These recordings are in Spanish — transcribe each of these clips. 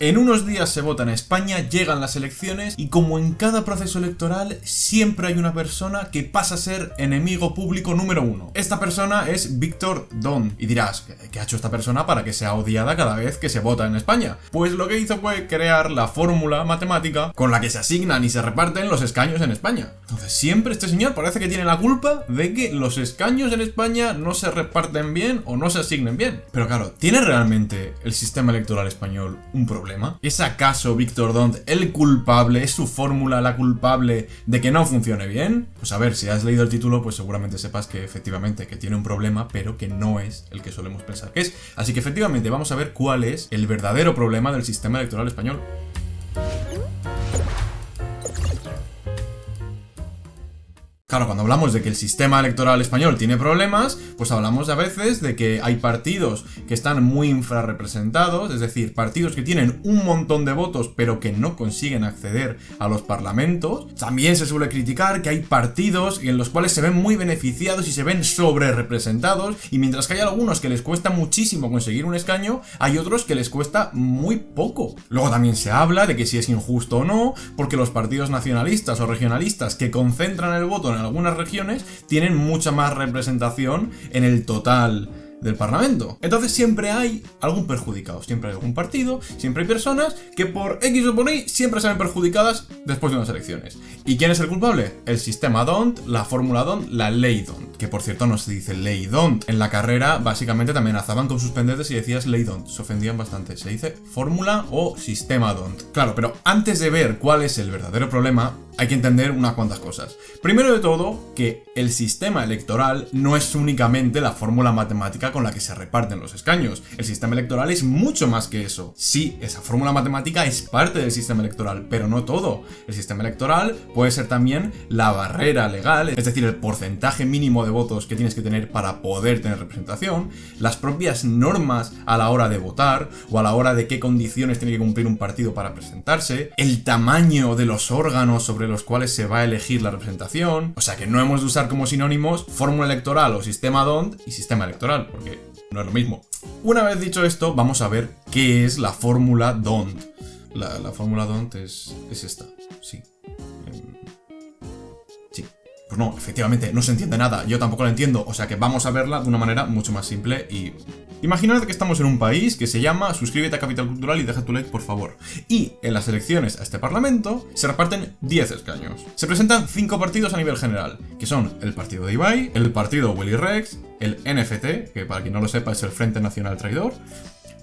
En unos días se vota en España, llegan las elecciones y como en cada proceso electoral siempre hay una persona que pasa a ser enemigo público número 1. Esta persona es Víctor Dont. Y dirás, ¿qué ha hecho esta persona para que sea odiada cada vez que se vota en España? Pues lo que hizo fue crear la fórmula matemática con la que se asignan y se reparten los escaños en España. Entonces siempre este señor parece que tiene la culpa de que los escaños en España no se reparten bien o no se asignen bien. Pero claro, ¿tiene realmente el sistema electoral español un problema? ¿Es acaso Víctor Dont el culpable? ¿Es su fórmula la culpable de que no funcione bien? Pues a ver, si has leído el título, pues seguramente sepas que efectivamente que tiene un problema, pero que no es el que solemos pensar que es. Así que efectivamente vamos a ver cuál es el verdadero problema del sistema electoral español. Claro, cuando hablamos de que el sistema electoral español tiene problemas, pues hablamos a veces de que hay partidos que están muy infrarrepresentados, es decir, partidos que tienen un montón de votos pero que no consiguen acceder a los parlamentos. También se suele criticar que hay partidos en los cuales se ven muy beneficiados y se ven sobrerepresentados, y mientras que hay algunos que les cuesta muchísimo conseguir un escaño, hay otros que les cuesta muy poco. Luego también se habla de que si es injusto o no, porque los partidos nacionalistas o regionalistas que concentran el voto en algunas regiones tienen mucha más representación en el total del Parlamento. Entonces siempre hay algún perjudicado, siempre hay algún partido, siempre hay personas que por X o por Y siempre se ven perjudicadas después de unas elecciones. ¿Y quién es el culpable? El sistema Dont, la fórmula Dont, la ley Dont. Que por cierto no se dice ley Dont. En la carrera básicamente te amenazaban con suspenderte si decías ley Dont. Se ofendían bastante. Se dice fórmula o sistema Dont. Claro, pero antes de ver cuál es el verdadero problema, hay que entender unas cuantas cosas. Primero de todo, que el sistema electoral no es únicamente la fórmula matemática con la que se reparten los escaños. El sistema electoral es mucho más que eso. Sí, esa fórmula matemática es parte del sistema electoral, pero no todo. El sistema electoral puede ser también la barrera legal, es decir, el porcentaje mínimo de votos que tienes que tener para poder tener representación, las propias normas a la hora de votar o a la hora de qué condiciones tiene que cumplir un partido para presentarse, el tamaño de los órganos sobre los cuales se va a elegir la representación. O sea que no hemos de usar como sinónimos fórmula electoral o sistema Dont y sistema electoral, porque no es lo mismo. Una vez dicho esto, vamos a ver qué es la fórmula Dont. La fórmula Dont es esta, sí. Sí. Pues no, efectivamente, no se entiende nada, yo tampoco la entiendo, o sea que vamos a verla de una manera mucho más simple y... Imaginad que estamos en un país que se llama suscríbete a Capital Cultural y deja tu like por favor. Y en las elecciones a este parlamento se reparten 10 escaños. Se presentan 5 partidos a nivel general, que son el partido de Ibai, el partido Willy Rex, el NFT, que para quien no lo sepa es el Frente Nacional Traidor,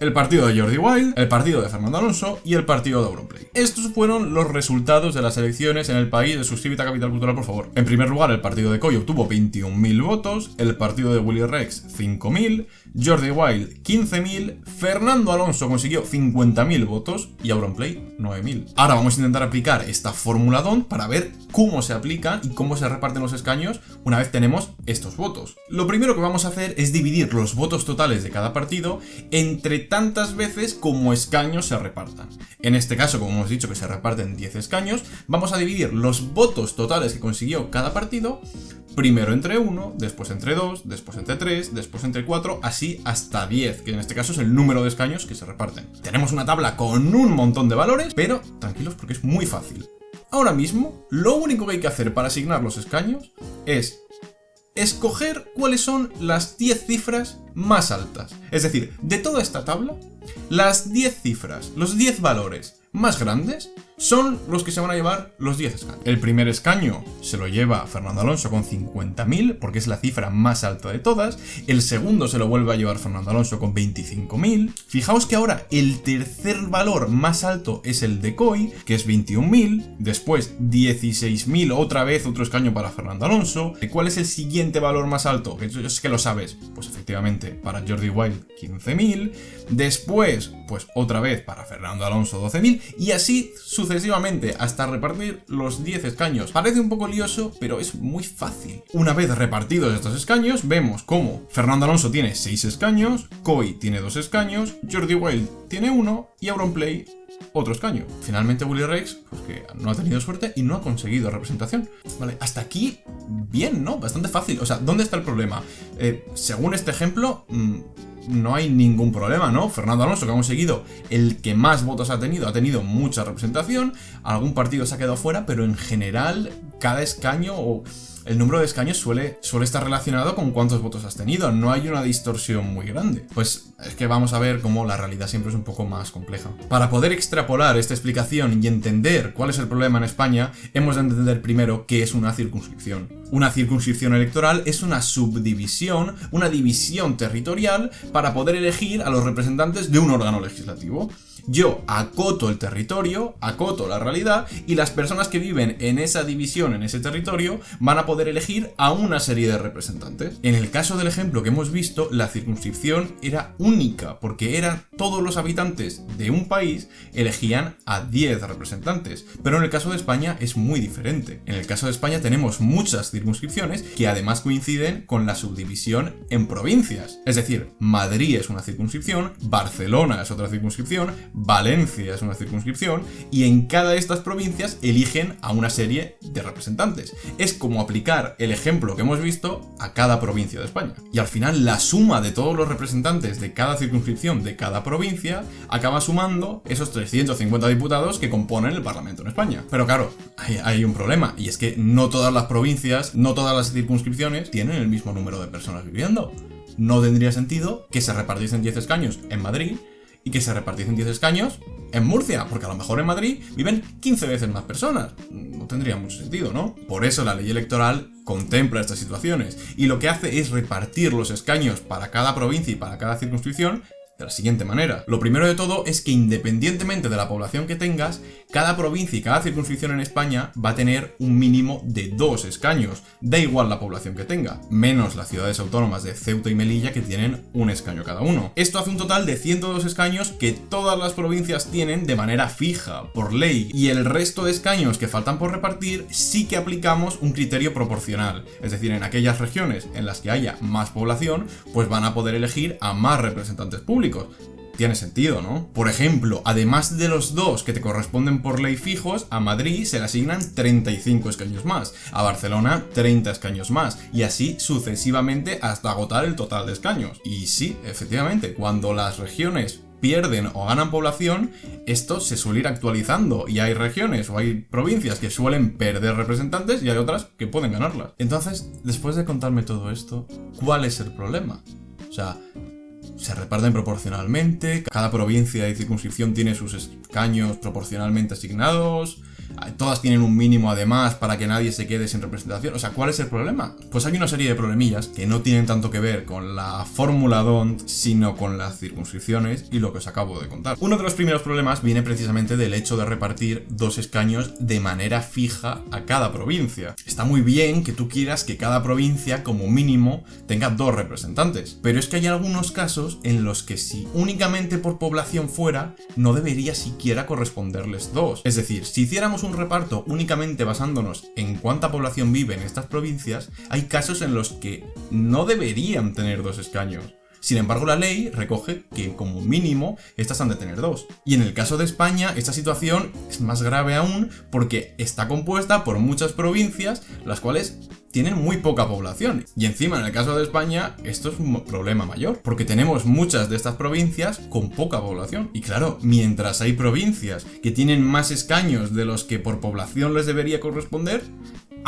el partido de Jordi Wild, el partido de Fernando Alonso y el partido de Auronplay. Estos fueron los resultados de las elecciones en el país de suscríbete a Capital Cultural, por favor. En primer lugar, el partido de Coy obtuvo 21.000 votos, el partido de Willy Rex 5.000, Jordi Wild 15.000, Fernando Alonso consiguió 50.000 votos y Auronplay 9.000. Ahora vamos a intentar aplicar esta fórmula Dont para ver cómo se aplican y cómo se reparten los escaños una vez tenemos estos votos. Lo primero que vamos a hacer es dividir los votos totales de cada partido entre tantas veces como escaños se repartan. En este caso, como hemos dicho que se reparten 10 escaños, vamos a dividir los votos totales que consiguió cada partido, primero entre 1, después entre 2, después entre 3, después entre 4, así hasta 10, que en este caso es el número de escaños que se reparten. Tenemos una tabla con un montón de valores, pero tranquilos porque es muy fácil. Ahora mismo, lo único que hay que hacer para asignar los escaños es escoger cuáles son las 10 cifras más altas. Es decir, de toda esta tabla, las 10 cifras, los 10 valores más grandes son los que se van a llevar los 10 escaños. El primer escaño se lo lleva Fernando Alonso con 50.000, porque es la cifra más alta de todas. El segundo se lo vuelve a llevar Fernando Alonso con 25.000. Fijaos que ahora el tercer valor más alto es el de Coy, que es 21.000. Después 16.000, otra vez otro escaño para Fernando Alonso. ¿Cuál es el siguiente valor más alto? Yo sé que lo sabes. Pues efectivamente, para Jordi Wild 15.000. Después, pues otra vez para Fernando Alonso 12.000. Y así sucesivamente hasta repartir los 10 escaños. Parece un poco lioso, pero es muy fácil. Una vez repartidos estos escaños, vemos cómo Fernando Alonso tiene 6 escaños, Coy tiene 2 escaños, Jordi Wild tiene 1 y Auronplay otro escaño. Finalmente Willy Rex, pues que no ha tenido suerte y no ha conseguido representación. Vale, hasta aquí bien, ¿no? Bastante fácil. O sea, ¿dónde está el problema? Según este ejemplo, no hay ningún problema, ¿no? Fernando Alonso, que ha conseguido el que más votos ha tenido mucha representación, algún partido se ha quedado fuera, pero en general cada escaño o el número de escaños suele estar relacionado con cuántos votos has tenido, no hay una distorsión muy grande. Pues es que vamos a ver cómo la realidad siempre es un poco más compleja. Para poder extrapolar esta explicación y entender cuál es el problema en España, hemos de entender primero qué es una circunscripción. Una circunscripción electoral es una subdivisión, una división territorial para poder elegir a los representantes de un órgano legislativo. Yo acoto el territorio, acoto la realidad, y las personas que viven en esa división, en ese territorio, van a poder elegir a una serie de representantes. En el caso del ejemplo que hemos visto, la circunscripción era única, porque eran todos los habitantes de un país elegían a 10 representantes. Pero en el caso de España es muy diferente. En el caso de España tenemos muchas circunscripciones que además coinciden con la subdivisión en provincias. Es decir, Madrid es una circunscripción, Barcelona es otra circunscripción, Valencia es una circunscripción, y en cada de estas provincias eligen a una serie de representantes. Es como aplicar el ejemplo que hemos visto a cada provincia de España. Y al final la suma de todos los representantes de cada circunscripción de cada provincia acaba sumando esos 350 diputados que componen el Parlamento en España. Pero claro, hay un problema, y es que no todas las provincias, no todas las circunscripciones tienen el mismo número de personas viviendo. No tendría sentido que se repartiesen 10 escaños en Madrid y que se repartiesen 10 escaños en Murcia, porque a lo mejor en Madrid viven 15 veces más personas. No tendría mucho sentido, ¿no? Por eso la ley electoral contempla estas situaciones, y lo que hace es repartir los escaños para cada provincia y para cada circunscripción de la siguiente manera. Lo primero de todo es que, independientemente de la población que tengas, cada provincia y cada circunscripción en España va a tener un mínimo de 2 escaños. Da igual la población que tenga, menos las ciudades autónomas de Ceuta y Melilla, que tienen un escaño cada uno. Esto hace un total de 102 escaños que todas las provincias tienen de manera fija, por ley, y el resto de escaños que faltan por repartir sí que aplicamos un criterio proporcional. Es decir, en aquellas regiones en las que haya más población, pues van a poder elegir a más representantes públicos. Tiene sentido, ¿no? Por ejemplo, además de los 2 que te corresponden por ley fijos, a Madrid se le asignan 35 escaños más, a Barcelona 30 escaños más, y así sucesivamente hasta agotar el total de escaños. Y sí, efectivamente, cuando las regiones pierden o ganan población, esto se suele ir actualizando, y hay regiones o hay provincias que suelen perder representantes y hay otras que pueden ganarlas. Entonces, después de contarme todo esto, ¿cuál es el problema? O sea, se reparten proporcionalmente, cada provincia y circunscripción tiene sus escaños proporcionalmente asignados, todas tienen un mínimo además para que nadie se quede sin representación. O sea, ¿cuál es el problema? Pues hay una serie de problemillas que no tienen tanto que ver con la fórmula D'Hondt, sino con las circunscripciones y lo que os acabo de contar. Uno de los primeros problemas viene precisamente del hecho de repartir 2 escaños de manera fija a cada provincia. Está muy bien que tú quieras que cada provincia como mínimo tenga 2 representantes, pero es que hay algunos casos en los que si únicamente por población fuera, no debería siquiera corresponderles 2. Es decir, si hiciéramos un reparto únicamente basándonos en cuánta población vive en estas provincias, hay casos en los que no deberían tener 2 escaños. Sin embargo, la ley recoge que como mínimo estas han de tener 2. Y en el caso de España, esta situación es más grave aún porque está compuesta por muchas provincias, las cuales tienen muy poca población. Y encima, en el caso de España, esto es un problema mayor, porque tenemos muchas de estas provincias con poca población. Y claro, mientras hay provincias que tienen más escaños de los que por población les debería corresponder,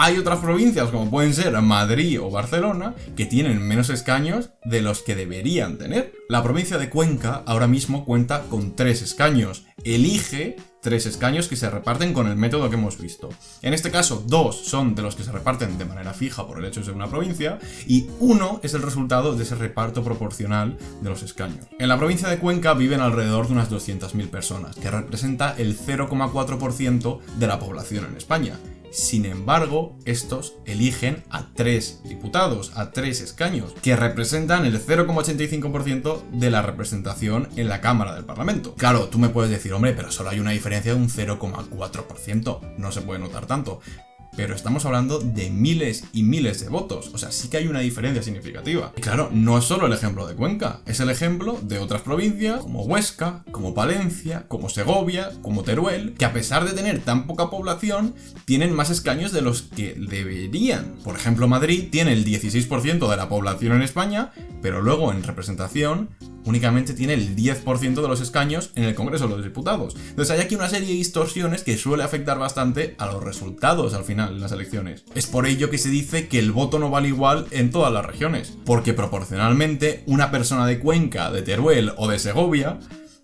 hay otras provincias, como pueden ser Madrid o Barcelona, que tienen menos escaños de los que deberían tener. La provincia de Cuenca ahora mismo cuenta con 3 escaños. Elige 3 escaños que se reparten con el método que hemos visto. En este caso, 2 son de los que se reparten de manera fija por el hecho de ser una provincia, y 1 es el resultado de ese reparto proporcional de los escaños. En la provincia de Cuenca viven alrededor de unas 200.000 personas, que representa el 0,4% de la población en España. Sin embargo, estos eligen a 3 diputados, a 3 escaños, que representan el 0,85% de la representación en la Cámara del Parlamento. Claro, tú me puedes decir, hombre, pero solo hay una diferencia de un 0,4%, no se puede notar tanto. pero estamos hablando de miles y miles de votos, o sea, sí que hay una diferencia significativa. Y claro, no es solo el ejemplo de Cuenca, es el ejemplo de otras provincias como Huesca, como Palencia, como Segovia, como Teruel, que a pesar de tener tan poca población, tienen más escaños de los que deberían. Por ejemplo, Madrid tiene el 16% de la población en España, pero luego en representación únicamente tiene el 10% de los escaños en el Congreso de los Diputados. Entonces hay aquí una serie de distorsiones que suele afectar bastante a los resultados al final en las elecciones. Es por ello que se dice que el voto no vale igual en todas las regiones, porque proporcionalmente una persona de Cuenca, de Teruel o de Segovia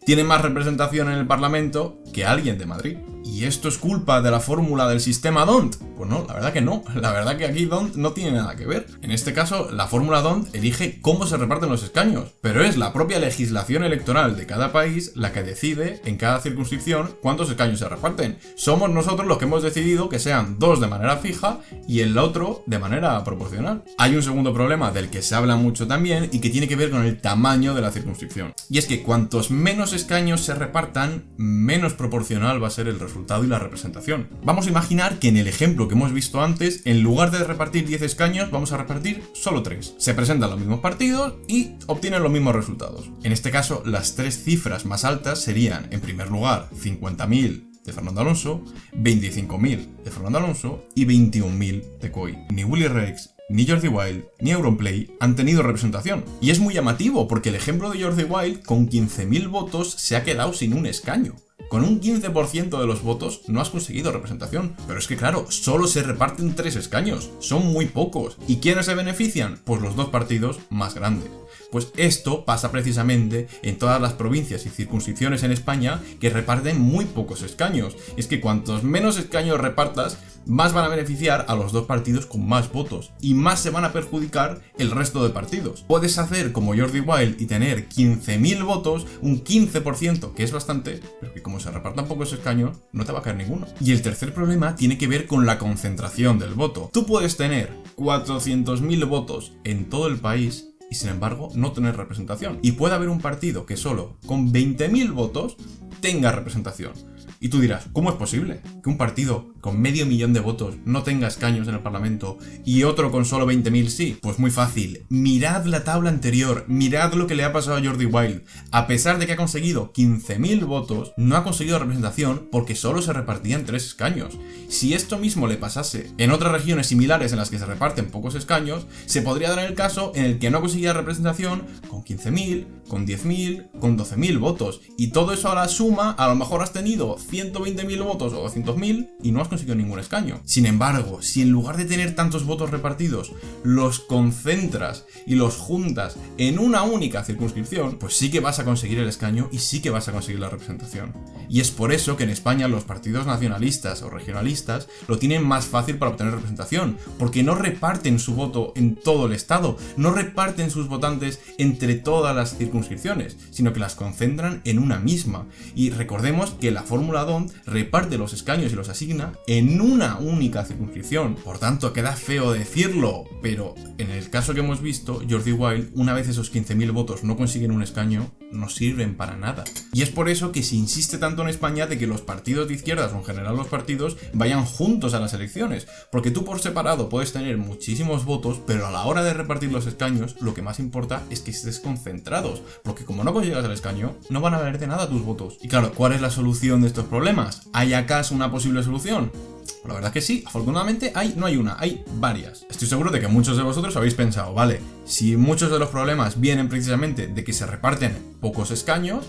tiene más representación en el Parlamento que alguien de Madrid. ¿Y esto es culpa de la fórmula del sistema D'Hondt? Pues no, la verdad que no. La verdad que aquí D'Hondt no tiene nada que ver. En este caso, la fórmula D'Hondt elige cómo se reparten los escaños, pero es la propia legislación electoral de cada país la que decide en cada circunscripción cuántos escaños se reparten. Somos nosotros los que hemos decidido que sean 2 de manera fija y el otro de manera proporcional. Hay un segundo problema del que se habla mucho también y que tiene que ver con el tamaño de la circunscripción. Y es que cuantos menos escaños se repartan, menos proporcional va a ser el resultado y la representación. Vamos a imaginar que en el ejemplo que hemos visto antes, en lugar de repartir 10 escaños, vamos a repartir solo 3. Se presentan los mismos partidos y obtienen los mismos resultados. En este caso, las 3 cifras más altas serían, en primer lugar, 50.000 de Fernando Alonso, 25.000 de Fernando Alonso y 21.000 de Coy. Ni Willy Rex, ni Jordi Wild, ni Auronplay han tenido representación. Y es muy llamativo porque el ejemplo de Jordi Wild con 15.000 votos se ha quedado sin un escaño. Con un 15% de los votos no has conseguido representación. Pero es que claro, solo se reparten 3 escaños. Son muy pocos. ¿Y quiénes se benefician? Pues los 2 partidos más grandes. Pues esto pasa precisamente en todas las provincias y circunscripciones en España que reparten muy pocos escaños. Es que cuantos menos escaños repartas, más van a beneficiar a los 2 partidos con más votos y más se van a perjudicar el resto de partidos. Puedes hacer como Jordi Wild y tener 15.000 votos, un 15%, que es bastante, pero que como se repartan pocos escaños, no te va a caer ninguno. Y el tercer problema tiene que ver con la concentración del voto. Tú puedes tener 400.000 votos en todo el país y sin embargo no tener representación. Y puede haber un partido que solo con 20.000 votos tenga representación. Y tú dirás, ¿cómo es posible que un partido con 500.000 de votos no tenga escaños en el Parlamento y otro con solo 20.000 sí? Pues muy fácil. Mirad la tabla anterior, mirad lo que le ha pasado a Jordi Wild. A pesar de que ha conseguido 15.000 votos, no ha conseguido representación porque solo se repartían 3 escaños. Si esto mismo le pasase en otras regiones similares en las que se reparten pocos escaños, se podría dar el caso en el que no conseguía representación con 15.000, con 10.000, con 12.000 votos. Y todo eso a la suma, a lo mejor has tenido 120.000 votos o 200.000 y no has conseguido ningún escaño. Sin embargo, si en lugar de tener tantos votos repartidos, los concentras y los juntas en una única circunscripción, pues sí que vas a conseguir el escaño y sí que vas a conseguir la representación. Y es por eso que en España los partidos nacionalistas o regionalistas lo tienen más fácil para obtener representación, porque no reparten su voto en todo el estado, no reparten sus votantes entre todas las circunscripciones, sino que las concentran en una misma. Y recordemos que la fórmula D'Hondt reparte los escaños y los asigna en una única circunscripción. Por tanto, queda feo decirlo, pero en el caso que hemos visto, Jordi Wild, una vez esos 15.000 votos no consiguen un escaño, no sirven para nada. Y es por eso que se insiste tanto en España de que los partidos de izquierdas o en general los partidos vayan juntos a las elecciones, porque tú por separado puedes tener muchísimos votos, pero a la hora de repartir los escaños lo que más importa es que estés concentrados, porque como no consigas el escaño, no van a valer de nada tus votos. Y claro, ¿cuál es la solución de estos problemas? ¿Hay acaso una posible solución? Pues la verdad es que sí, afortunadamente no hay una, hay varias. Estoy seguro de que muchos de vosotros habéis pensado, vale, si muchos de los problemas vienen precisamente de que se reparten pocos escaños,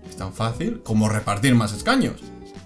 es tan fácil como repartir más escaños.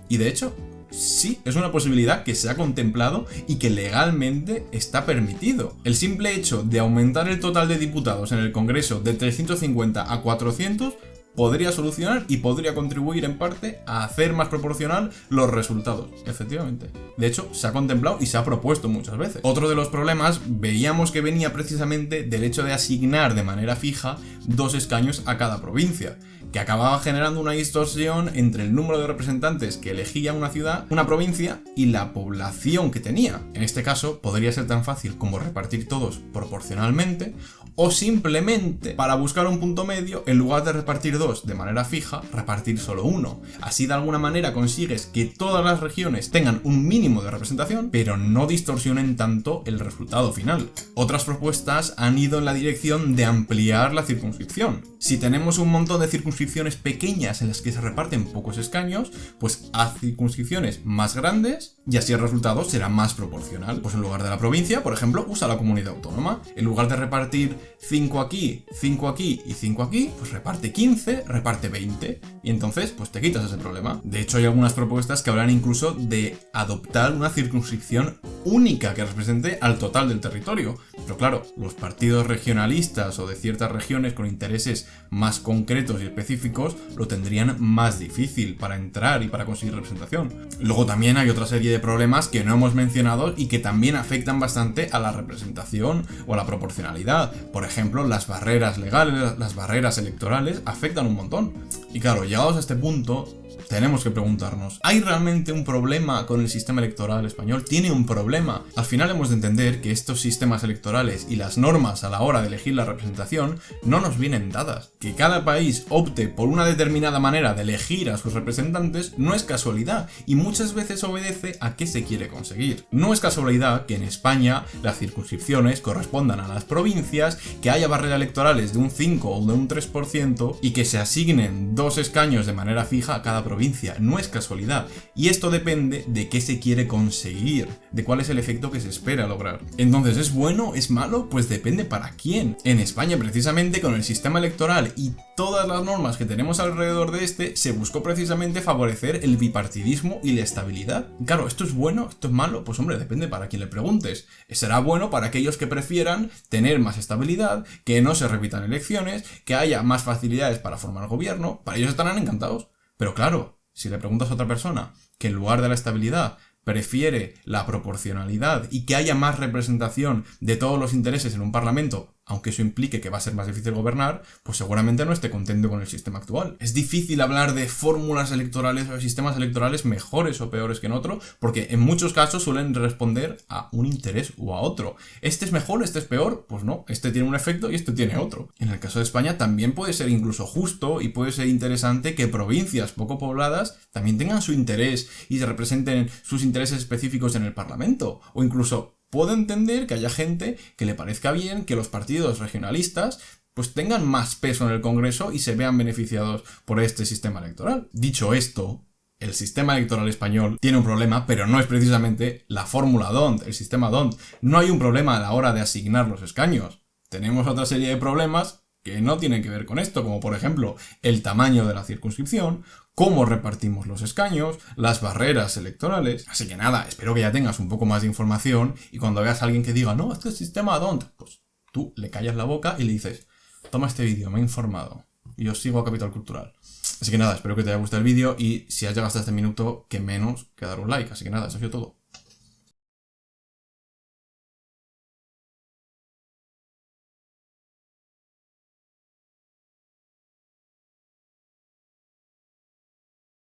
Y de hecho, sí, es una posibilidad que se ha contemplado y que legalmente está permitido. El simple hecho de aumentar el total de diputados en el Congreso de 350 a 400 podría solucionar y podría contribuir en parte a hacer más proporcional los resultados, efectivamente. De hecho, se ha contemplado y se ha propuesto muchas veces. Otro de los problemas veíamos que venía precisamente del hecho de asignar de manera fija 2 escaños a cada provincia, que acababa generando una distorsión entre el número de representantes que elegía una ciudad, una provincia, y la población que tenía. En este caso, podría ser tan fácil como repartir todos proporcionalmente, O simplemente, para buscar un punto medio, en lugar de repartir 2 de manera fija, repartir solo 1. Así de alguna manera consigues que todas las regiones tengan un mínimo de representación, pero no distorsionen tanto el resultado final. Otras propuestas han ido en la dirección de ampliar la circunscripción. Si tenemos un montón de circunscripciones pequeñas en las que se reparten pocos escaños, pues haz circunscripciones más grandes y así el resultado será más proporcional. Pues en lugar de la provincia, por ejemplo, usa la comunidad autónoma. En lugar de repartir 5 aquí, 5 aquí y 5 aquí, pues reparte 15, reparte 20. Y entonces, pues te quitas ese problema. De hecho, hay algunas propuestas que hablan incluso de adoptar una circunscripción única que represente al total del territorio. Pero claro, los partidos regionalistas o de ciertas regiones con intereses más concretos y específicos lo tendrían más difícil para entrar y para conseguir representación. Luego también hay otra serie de problemas que no hemos mencionado y que también afectan bastante a la representación o a la proporcionalidad. Por ejemplo, las barreras legales, las barreras electorales afectan un montón. Y claro, llegados a este punto, tenemos que preguntarnos, ¿hay realmente un problema con el sistema electoral español? ¿Tiene un problema? Al final hemos de entender que estos sistemas electorales y las normas a la hora de elegir la representación no nos vienen dadas. Que cada país opte por una determinada manera de elegir a sus representantes no es casualidad y muchas veces obedece a qué se quiere conseguir. No es casualidad que en España las circunscripciones correspondan a las provincias, que haya barreras electorales de un 5 o de un 3% y que se asignen 2 escaños de manera fija a cada provincia. No es casualidad. Y esto depende de qué se quiere conseguir, de cuál es el efecto que se espera lograr. Entonces, ¿es bueno? ¿Es malo? Pues depende para quién. En España, precisamente con el sistema electoral y todas las normas que tenemos alrededor de este, se buscó precisamente favorecer el bipartidismo y la estabilidad. Claro, ¿esto es bueno? ¿Esto es malo? Pues hombre, depende para quién le preguntes. Será bueno para aquellos que prefieran tener más estabilidad, que no se repitan elecciones, que haya más facilidades para formar gobierno. Para ellos estarán encantados. Pero claro, si le preguntas a otra persona que en lugar de la estabilidad prefiere la proporcionalidad y que haya más representación de todos los intereses en un parlamento, aunque eso implique que va a ser más difícil gobernar, pues seguramente no esté contento con el sistema actual. Es difícil hablar de fórmulas electorales o de sistemas electorales mejores o peores que en otro, porque en muchos casos suelen responder a un interés o a otro. ¿Este es mejor? ¿Este es peor? Pues no, este tiene un efecto y este tiene otro. En el caso de España también puede ser incluso justo y puede ser interesante que provincias poco pobladas también tengan su interés y se representen sus intereses específicos en el Parlamento, o incluso puedo entender que haya gente que le parezca bien que los partidos regionalistas pues tengan más peso en el Congreso y se vean beneficiados por este sistema electoral. Dicho esto, el sistema electoral español tiene un problema, pero no es precisamente la fórmula D'Hondt, el sistema D'Hondt. No hay un problema a la hora de asignar los escaños. Tenemos otra serie de problemas que no tienen que ver con esto, como por ejemplo el tamaño de la circunscripción, cómo repartimos los escaños, las barreras electorales. Así que nada, espero que ya tengas un poco más de información y cuando veas a alguien que diga, no, este es el sistema D'Hondt, pues tú le callas la boca y le dices, toma este vídeo, me he informado y os sigo a Capital Cultural. Así que nada, espero que te haya gustado el vídeo y si has llegado hasta este minuto, que menos que dar un like. Así que nada, eso ha sido todo.